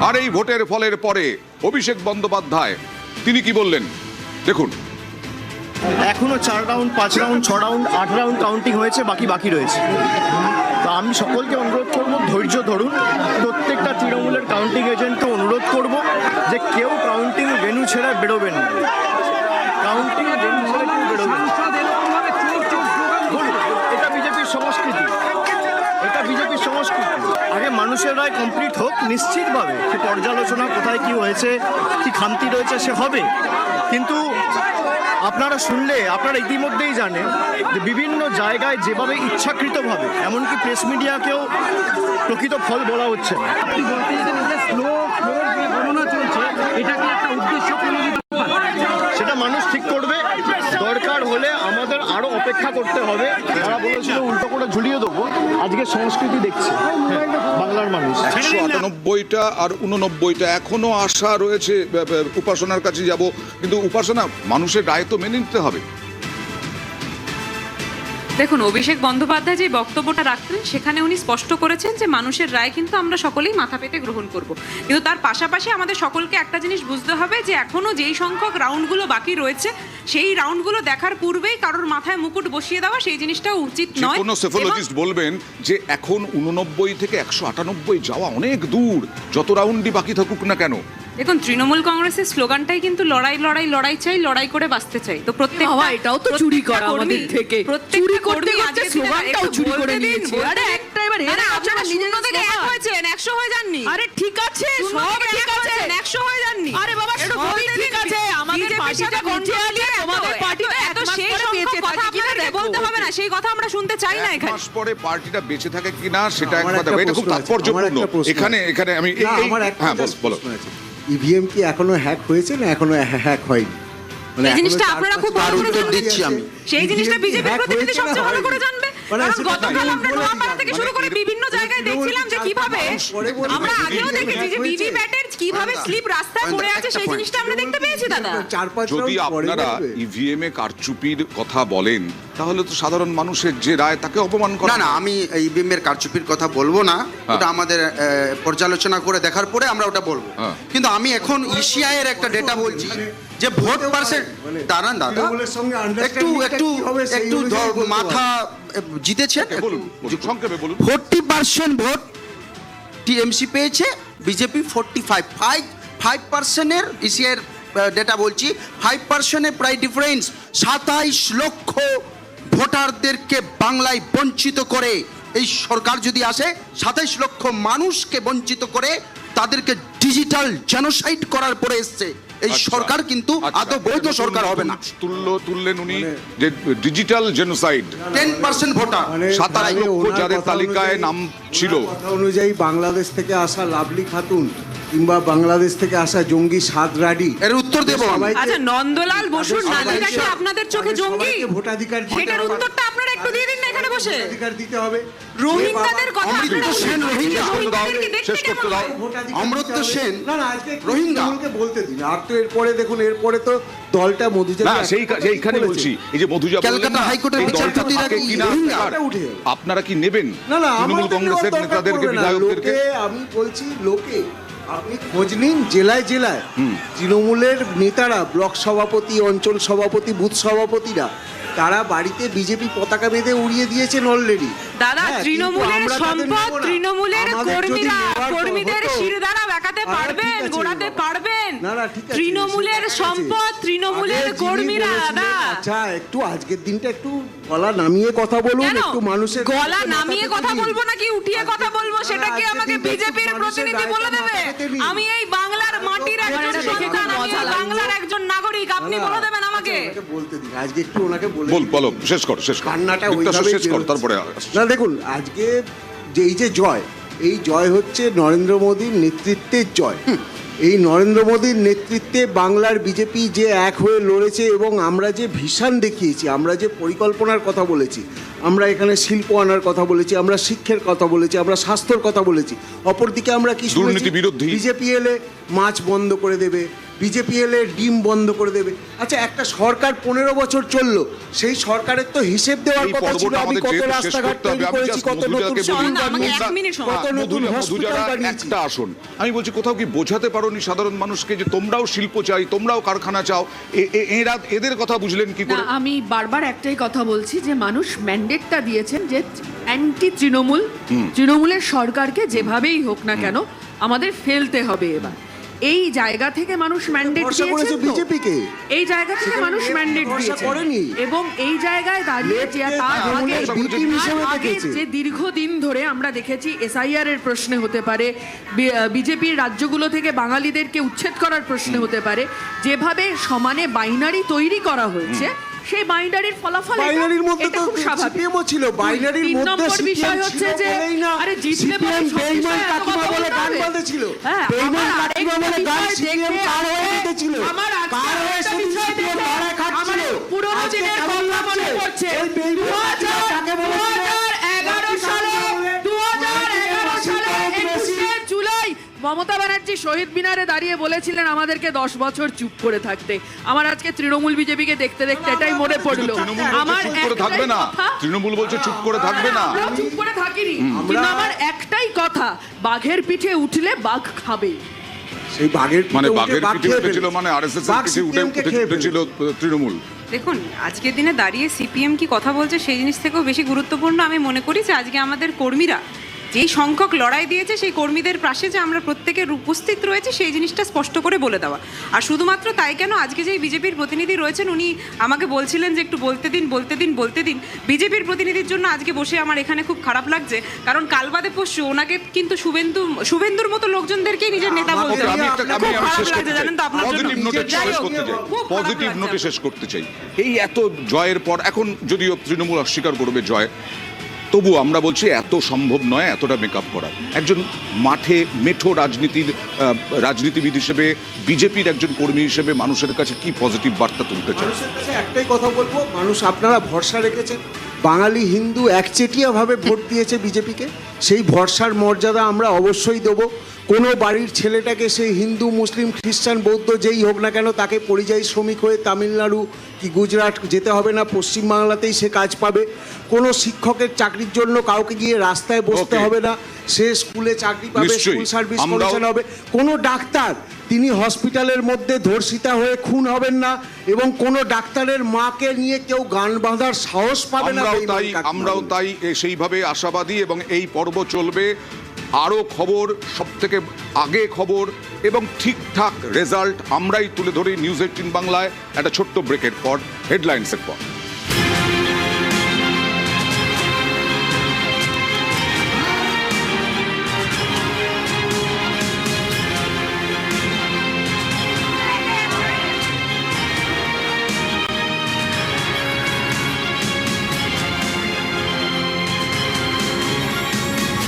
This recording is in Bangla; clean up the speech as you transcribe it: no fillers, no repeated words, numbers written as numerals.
আর এই ভোটের ফলের পরে অভিষেক বন্দ্যোপাধ্যায় তিনি কি বললেন দেখুন। এখনো 4 round 5 round 6 round 8 round counting হয়েছে, বাকি রয়েছে। তো আমি সকলকে অনুরোধ করব ধৈর্য ধরুন। প্রত্যেকটা তৃণমূলের কাউন্টিং এজেন্টকে অনুরোধ করব যে কেউ কাউন্টিং ভেন্যু ছেড়ে বেরোবেন না, কাউন্টিং ভেন্যু ছেড়ে কেউ বেরোবেন না। এটা বিজেপির সংস্কৃতি, এটা বিজেপির সংস্কৃতি। আগে মানুষের রায় কমপ্লিট হোক, নিশ্চিতভাবে সে পর্যালোচনা কোথায় কি হয়েছে, কি খামতি রয়েছে সে হবে। কিন্তু আপনারা শুনলে আপনারা ইতিমধ্যেই জানেন যে বিভিন্ন জায়গায় যেভাবে ইচ্ছাকৃতভাবে এমনকি প্রেস মিডিয়াকেও প্রকৃত ফল বলা হচ্ছে না। আপনি বলতে চাইছেন যে স্লো যে গণনা চলছে, এটা কি একটা উদ্দেশ্য প্রণোদিত? সেটা মানুষ ঠিক করবে। দরকার হলে আমাদের আরো অপেক্ষা করতে হবে। যারা বলেছিল উল্টো করে ঝুলিয়ে দেবো, আজকে সংস্কৃতি দেখছে বাংলার মানুষ। 198টা আর 89টা এখনো আশা রয়েছে উপাসনার কাছে যাব, কিন্তু উপাসনা মানুষের রায় তো মেনে নিতে হবে। দেখুন, অভিষেক বন্দ্যোপাধ্যায় যে বক্তব্যটা রাখলেন সেখানে উনি স্পষ্ট করেছেন যে মানুষের রায় কিন্তু আমরা সকলেই মাথা পেতে গ্রহণ করব, কিন্তু তার পাশাপাশি আমাদের সকলকে একটা জিনিস বুঝতে হবে যে এখনো যেই সংখ্যক রাউন্ডগুলো বাকি রয়েছে সেই রাউন্ডগুলো দেখার পূর্বেই কারোর মাথায় মুকুট বসিয়ে দেওয়া সেই জিনিসটা উচিত নয়। কোনো সেফোলজিস্ট বলবেন যে এখন 89 থেকে 198 যাওয়া অনেক দূর, যত রাউন্ডই বাকি থাকুক না কেন। দেখুন, তৃণমূল কংগ্রেসের স্লোগানটাই কিন্তু লড়াই লড়াই লড়াই চাই, লড়াই করে বাঁচতে চাই। তো প্রত্যেকটা এটাও তো চুরি করা আমাদের থেকে, চুরি করতে করতে স্লোগানটাও চুরি করে নিয়েছে। আরে একটা এবার আরে আপনারা শূন্য থেকে 1 হয়েছেন, 100 হয়ে যাননি। আরে ঠিক আছে, সব ঠিক আছে, 100 হয়ে যাননি। আরে বাবা সবই ঠিক আছে, আমাদের পার্টিটা নিচে আছে, তোমাদের পার্টি এত সেই সংখ্যক কথা আপনাদের বলতে হবে না, সেই কথা আমরা শুনতে চাই না এখানে। মাস পরে পার্টিটা বেঁচে থাকে কিনা সেটা একবার দেখো, এটা খুব তাৎপর্যপূর্ণ। এখানে আমি হ্যাঁ বলো। ইভিএম কি এখনো হ্যাক হয়েছে না এখনো হ্যাক হয়নি? এই জিনিসটা আপনারা খুব ভালো করে উত্তর দিচ্ছি আমি। সেই জিনিসটা বিজেপির প্রতিনিধি সবচেয়ে ভালো করে জানবে। মানে কারণ সেটা গতকাল আমি আমরা বলে নোয়াপাড়া থেকে শুরু করে বিভিন্ন জায়গায় দেখছিলাম যে কিভাবে আমরা আগেও দেখেছি যে ভিভিপ্যাটের কিভাবে স্লিপ রাস্তায় পড়ে আছে, সেই জিনিসটা আমরা দেখতে পেয়েছি দাদা। যদি আপনারা ইভিএম এ কারচুপির কথা বলেন তাহলে তো সাধারণ মানুষের যে রায় তাকে অপমান করা। না, আমি ইভিএম এর কারচুপির কথা বলবো না, ওটা আমাদের পর্যালোচনা করে দেখার পরে আমরা ওটা বলবো। কিন্তু আমি এখন ইসিআই এর একটা ডেটা বলছি যে ভোট পার্সেন্ট দাঁড়ান দাদা, একটু একটু একটু মাথা জিতেছে। সংক্ষেপে বলুন। 40% ভোট টিএমসি পেয়েছে, বিজেপি 45% এর ইসিআই এর ডেটা বলছি, 5% প্রায় ডিফারেন্স। 27 লক্ষ ভোটারদেরকে বাংলায় বঞ্চিত করে এই সরকার যদি আসে, 27 লক্ষ মানুষকে বঞ্চিত করে তাদেরকে ডিজিটাল জেনোসাইড করার পরে এসছে এই সরকার, কিন্তু আদৌ বৈধ সরকার হবে না। তুললেন উনি যে ডিজিটাল জেনোসাইড। 10% ভোটার 27 লক্ষ যাদের তালিকায় নাম ছিল অনুযায়ী বাংলাদেশ থেকে আসা লাভলি খাতুন কিংবা বাংলাদেশ থেকে আসা জঙ্গি সাদ রাডি এর উত্তর দেব। আচ্ছা, নন্দলাল বসুর নাতিরা কি আপনাদের চোখে জঙ্গি? ভোটাধিকার সেটার উত্তরটা আপনারা একটু দিয়ে দিন না এখানে বসে। ভোটাধিকার দিতে হবে। রোহিঙ্গাদের কথা অমৃত সেন রোহিঙ্গা শেষ করতে দাও। অমৃত সেন না না, আজকে রোহিঙ্গা বলতে দিন। আর তো এরপরে দেখুন, এরপরে তো দলটা মধুজা না সেইখানে বলছি, এই যে মধুজা কলকাতা হাইকোর্টের বিচারপতিরা কি রোহিঙ্গা? আপনারা কি নেবেন না না, তৃণমূল কংগ্রেসের নেতাদেরকে, বিধায়কদেরকে? আমি বলছি লোকে আপনি খোঁজ নিন জেলায় জেলায় তৃণমূলের নেতারা, ব্লক সভাপতি, অঞ্চল সভাপতি, বুথ সভাপতিরা তারা বাড়িতে বিজেপি পতাকা বেঁধে উড়িয়ে দিয়েছেন অলরেডি। দাদা, তৃণমূলের সম্পদ তৃণমূলের কর্মীদের শিরদাঁড়া বেঁকাতে পারবেন, গোড়াতে পারবেন। তৃণমূলের সম্পদ তৃণমূলের কর্মীরা। দাদা আচ্ছা, একটু আজকের দিনটা একটু গলা নামিয়ে কথা বলুন, একটু মানুষের গলা নামিয়ে কথা বলবো নাকি উঠিয়ে কথা বলবো সেটা কি আমাকে বিজেপির প্রতিনিধি বলে দেবে? আমি এই বাংলার মাটির একজন সন্তান, আমি বাংলার একজন নাগরিক, আপনি বলে দেবেন আমাকে? বলতে দিন আজকে একটু ওনাকে বলো, শেষ কর কান্নাটা ওইভাবে শেষ কর, তারপরে না। দেখুন আজকে যে এই যে জয়, এই জয় হচ্ছে নরেন্দ্র মোদীর নেতৃত্বের জয়। এই নরেন্দ্র মোদীর নেতৃত্বে বাংলার বিজেপি যে এক হয়ে লড়েছে এবং আমরা যে ভিশন দেখিয়েছি, আমরা যে পরিকল্পনার কথা বলেছি, আমরা এখানে শিল্প আনার কথা বলেছি, আমরা শিক্ষার কথা বলেছি, আমরা স্বাস্থ্যর কথা বলেছি। অপরদিকে আমরা কি দুর্নীতি বিরোধী বিজেপি এলে মাছ বন্ধ করে দেবে, বিজেপি এলে ডিম বন্ধ করে দেবে। আচ্ছা, একটা সরকার 15 বছর চললো, সেই সরকারের তো হিসেব দেওয়ার এই কথা ছিল। পর্বটা আমি আমাদের কত যেহেতু শেষ রাস্তাঘাট করতে হবে, তৈরি আমি করেছি, just কত নতুন মধুজাকে বলি, শহর আমাকে বানিয়েছি, এক মিনিট সময়। কত নতুন হসপিটাল বানিয়েছি। একটা আসন আমি বলছি, কোথাও কি বোঝাতে পারোনি সাধারণ মানুষকে যে তোমরাও শিল্প চাই, তোমরাও কারখানা চাও? এরা এদের কথা বুঝলেন কি না করে? আমি বারবার একটাই কথা বলছি যে মানুষ ম্যান্ডেটটা দিয়েছেন যে অ্যান্টি তৃণমূলের সরকারকে যেভাবেই হোক না কেন আমাদের ফেলতে হবে। এবার এই জায়গা থেকে মানুষ ম্যান্ডেট ভরসা করেছে দিয়েছেন তো। বিজেপিকে। এই জায়গা থেকে সেখানে মানুষ left ম্যান্ডেট ভরসা দিয়েছে করেনি। এবং এই জায়গায় দাঁড়িয়ে যে Left-কে তার আগে তৃণমূলের B team হিসেবে দেখেছে। যে দীর্ঘদিন ধরে আমরা দেখেছি এসআইআর এর প্রশ্নে হতে পারে, বিজেপির রাজ্যগুলো থেকে বাঙালিদেরকে উচ্ছেদ করার প্রশ্নে হতে পারে, যেভাবে সমানে বাইনারি তৈরি করা হয়েছে সেই বাইনারির ফলাফল এটা- বাইনারির মধ্যে এটা তো খুব স্বাভাবিক। সিপিএমও ছিল, বাইনারির তিন মধ্যে নম্বর বিষয় সিপিএম হচ্ছে ছিল যে বলেই না আরে জিতলে পরে সিপিএম সব বেঈমান বিষয়ে এত কাকিমা কথা বলে বলতে গান হবে। বাঁধেছিল। হ্যাঁ, বেঈমান আমার কাকিমা আরেকটা বলে গান বিষয় সিপিএম দেখে কার হয়ে আজকে- জিতেছিল? আমার আজকে কার হয়ে একটা সেদিন বিষয় সিপিএম দেখে ভাড়া খাচ্ছিল? আমার পুরোনো আজকে দিনের কেমন কথা মনে লাগছে? পড়ছে। ওই বেঈমান কাকে বলেছিল? 2011 সালে 21শে জুলাই মমতা ব্যানার্জি শহীদ মিনারে দাঁড়িয়ে বলেছিলেন আমাদেরকে 10 বছর চুপ করে থাকতে। আমার আজকে তৃণমূল বিজেপিকে দেখতে দেখতে এটাই মনে পড়লো। তৃণমূল বলছে চুপ করে থাকবে না, তৃণমূল বলছে চুপ করে থাকবে না। আমরাও চুপ করে থাকিনি, কিন্তু আমার একটাই কথা, বাঘের পিঠে উঠলে বাঘ খাবে। সেই বাঘের মানে পিঠে উঠে বাঘের বাঘ পিঠে খেয়ে উঠেছিল, ফেলেছে। মানে আরএসএস এর বাঘ পিঠে সিপিএমকে খেয়ে উঠেছিল তৃণমূল। দেখুন, আজকের দিনে দাঁড়িয়ে সিপিএম কি কথা বলছে সেই জিনিস থেকেও বেশি গুরুত্বপূর্ণ আমি মনে করি যে আজকে আমাদের কর্মীরা যেই সংখ্যক লড়াই দিয়েছে সেই কর্মীদের পাশে যে আমরা প্রত্যেকের উপস্থিত রয়েছে সেই জিনিসটা স্পষ্ট করে বলে দেওয়া। আর শুধুমাত্র তাই কেন, আজকে যেই বিজেপির প্রতিনিধি রয়েছেন উনি আমাকে বলছিলেন যে একটু বলতে দিন। বিজেপির প্রতিনিধির জন্য আজকে বসে আমার এখানে খুব খারাপ লাগছে, কারণ কাল বাদে পরশু ওনাকে কিন্তু শুভেন্দুর মতো লোকজনদেরকেই নিজের নেতা বলতে আমি একটা খুব আমি খারাপ শেষ করতে লাগছে, চাই, জানেন তো আপনার জন্য। পজিটিভ নোটে যাই শেষ হোক, করতে চাই, খুব খারাপ পজিটিভ লাগছে নোটে আমার। শেষ করতে চাই। এই এত জয়ের পর, এখন যদিও তৃণমূল অস্বীকার করবে জয়, তবু আমরা বলছি এত সম্ভব নয় এতটা মেকআপ করা। একজন মাঠে মেঠো রাজনীতিবিদ হিসেবে, বিজেপির একজন কর্মী হিসেবে মানুষের কাছে কি পজিটিভ বার্তা তুলতে চাই? মানুষের কাছে একটাই কথা বলবো, মানুষ আপনারা ভরসা রেখেছেন, বাঙালি হিন্দু একচেটিয়াভাবে ভোট দিয়েছে বিজেপিকে, সেই ভরসার মর্যাদা আমরা অবশ্যই দেবো। কোনো বাড়ির ছেলেটাকে সেই হিন্দু মুসলিম খ্রিস্টান বৌদ্ধ যেই হোক না কেন তাকে পরিযায়ী শ্রমিক হয়ে তামিলনাড়ু কি গুজরাট যেতে হবে না, পশ্চিমবাংলাতেই সে কাজ পাবে। কোনো শিক্ষকের চাকরির জন্য কাউকে গিয়ে রাস্তায় বসতে Okay. হবে না, সে স্কুলে চাকরি পাবে, নিশ্চয়ই। স্কুল সার্ভিস আমরাও- কমিশন হবে। কোনো ডাক্তার তিনি হসপিটালের মধ্যে ধর্ষিতা হয়ে খুন হবেন না, এবং কোনো ডাক্তারের মাকে নিয়ে কেউ গান বাঁধার সাহস পাবে না। আমরাও তাই সেইভাবে আশাবাদী, এবং এই পর্ব চলবে। আরও খবর, সব থেকে আগে খবর এবং ঠিকঠাক রেজাল্ট আমরাই তুলে ধরি নিউজ 18 বাংলায় একটা ছোট্ট ব্রেকের পর, হেডলাইন্সের পর।